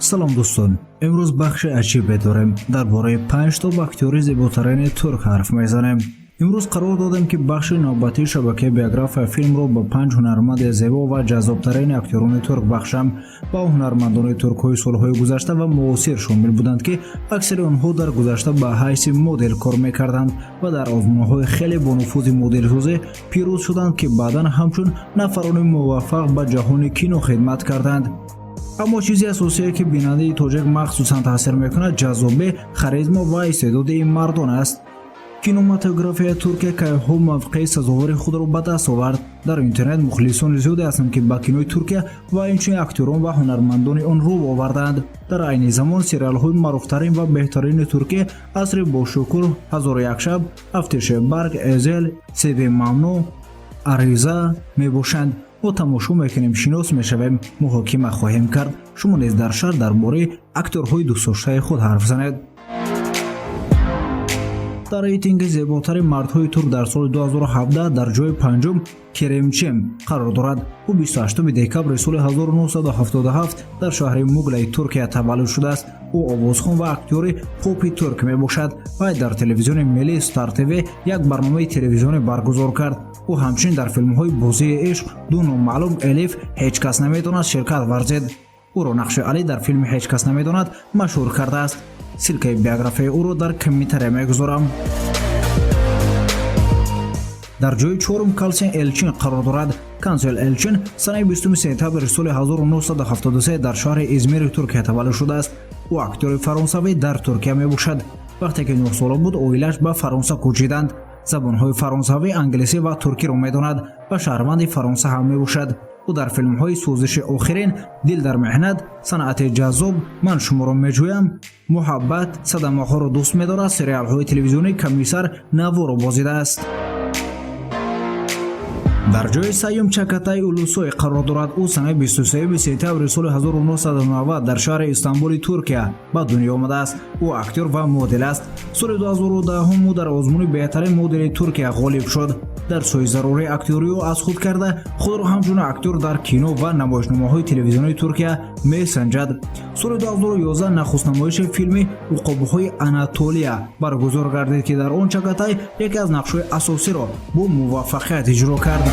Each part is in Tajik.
салом дӯстон, имрӯз бахши аҷибе дорем. Дар бораи 5 то актёри зеботарини турк ҳарф мезанем. имрӯз қарор додем ки бахши навбатии шабакаи биография филмро ба 5 ҳунарманди зебо ва ҷаззобтарини актёрони турк бахшам. ба ҳунармандони туркҳои солҳои гузашта ва муосир шомил буданд ки аксари онҳо дар гузашта ба ҳайси модел кор мекарданд ва дар озмунҳои хеле бонуфузи моделсозӣ пирӯз шуданд ки баъдан ҳамчун нафарони муваффақ ба ҷаҳони кино хидмат карданд. аммо чизи асосие ки бинандаи тоҷик махсусан таъсир мекунад ҷаззобӣ, харизма ва истеъдоди ин мардон аст. кинематографияи Туркия кайҳо мавқеи сазовари худро ба даст овард. дар интернет мухлисони зиёде ҳастанд ки ба кинои Туркия ва инчунин актёрон ва ҳунармандони он рӯ оварданд. дар айни замон сериалҳои маъруфтарин ва беҳтарини Туркия асри бошукур, ҳазору як шаб, афтишебарг, эзел, севи мамнӯ, ариза мебошанд. мо тамошо мекунем, шинос мешавем, муҳокима хоҳем кард. шумо низ дар шаҳр дар бораи актёрҳои дӯстдоштаи худ ҳарф занед. дар рейтинги зеботари мардҳои турк дар соли 2017 дар ҷои панҷум Керемчем қарор дорад. ӯ 28 декабри соли 1977 дар шаҳри Муглаи Туркия таваллуд шудааст. ӯ овозхон ва актёри попи турк мебошад. вай дар телевизиони Милли Стар ТВ як барномаи телевизионӣ баргузор кард. ӯ ҳамчунин дар филмҳои Бозии ишқ, Ду номаълум, Элиф, Ҳеҷ кас намедонад ширкат варзед. ӯро нақши Али дар филми Ҳеҷ кас намедонад машҳур кардааст. силкаи биографияи ӯро дар комментария мегузорам. дар ҷои чорум Калсен Элчин қарор дорад. Кансел Элчин санаи 20 сентябри соли 1973 дар шаҳри Измири Туркия таваллуд шудааст. ӯ актёри фаронсавӣ дар Туркия мебошад. вақте ки 9 сола буд, оилааш ба Фаронса кӯчиданд. забонҳои фаронсавӣ, англисӣ ва туркиро медонад ва шаҳрванди Фаронса ҳам мебошад. ӯ дар филмҳои сӯзиши охирин, Дил дар меҳнат, Санъати ҷаззоб, Ман шуморо меҷӯям, Муҳаббат, Садамаҳоро дӯст медорад, сериалҳои телевизионӣ Комиссар Наворо бозидааст. дар ҷои сеюм Чакатай Улусой қарор дорад. ӯ санаи 23 сентябри соли 1990 дар шаҳри Истанбули Туркия ба дунё омадааст. ӯ актёр ва модел аст. соли 2010 ӯ дар озмуни беҳтарин модели Туркия ғолиб шуд. дар сои зарурии актёриё аз худ карда, худро ҳамчун актёр дар кино ва намоишномаҳои телевизионии Туркия месанҷад. соли 2011 нахустнамоиши филми Уқобҳои Анатолия баргузор гардид ки дар он Чакатай яке аз нақшҳои асосиро бо муваффақият иҷро кард.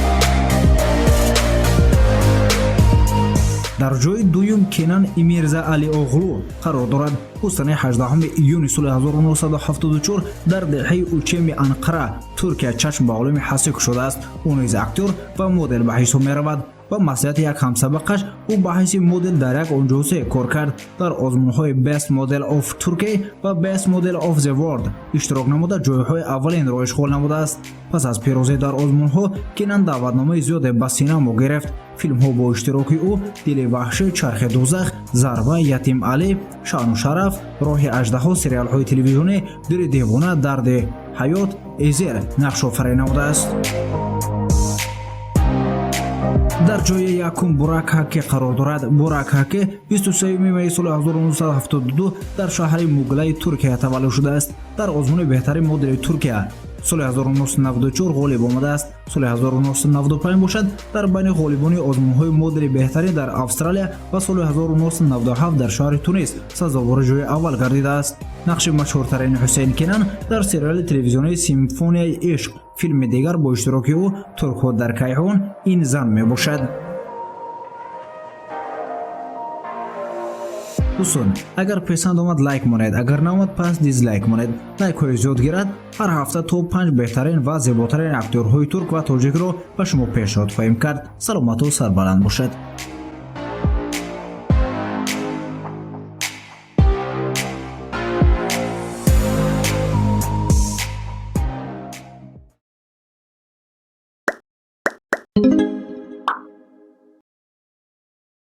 дар ҷои дуюм Кенан Имирза Алиоғлу қарор дорад. ӯ санаи 18 июни соли 1974 дар деҳаи Учеми Анқара, Туркия чашм ба олами ҳасӣ кушодааст. ӯ низ актёр ва модел ба ҳисоб меравад. ба маслиҳати як ҳамсабақаш ӯ ба ҳайси модел дар як онҷозе кор кард. дар озмунҳои Best Model of Turkey ва Best Model of the World иштирок намуда ҷойҳои аввалинро ишғол намудааст. пас аз пирӯзӣ дар озмунҳо, Кенан даъватномаи зиёде ба синамо гирифт. филмҳо бо иштироки ӯ Дили ваҳшӣ, Чархи дӯзах, Зарба, Ятим Али, Шаъну шараф, Роҳи аждаҳо, сериалҳои телевизионӣ Дили девона, Дарди ҳаёт, Эзер нақш офарин намудааст. дар ҷои якум Бурак Ҳаққӣ қарор дорад. Бурак Ҳаққӣ 23 май соли 1972 дар шаҳри Муглаи Туркия таваллуд шудааст. дар озмуни беҳтарин модели Туркия соли 1994 ғолиб омадааст. соли 1995 бошад дар байни ғолибони озмунҳои модели беҳтарин дар Австралия ва соли 1997 дар шаҳри Тунис сазовори ҷои аввал гардидааст. нақши машҳуртарини Ҳусейн Кенан дар сериали телевизионии Симфонияи ишқ, филми дигар бо иштироки ӯ Туркҳо дар Кайҳон, Ин зан мебошад. дӯстон, агар писанд омад лайк монед, агар наомад пас дизлайк монед. лайкҳои зиёд гирад, ҳар ҳафта то 5 беҳтарин ва зеботарин актёрҳои турк ва тоҷикро ба шумо пешниҳод хоҳем кард. саломату сарбаланд бошед.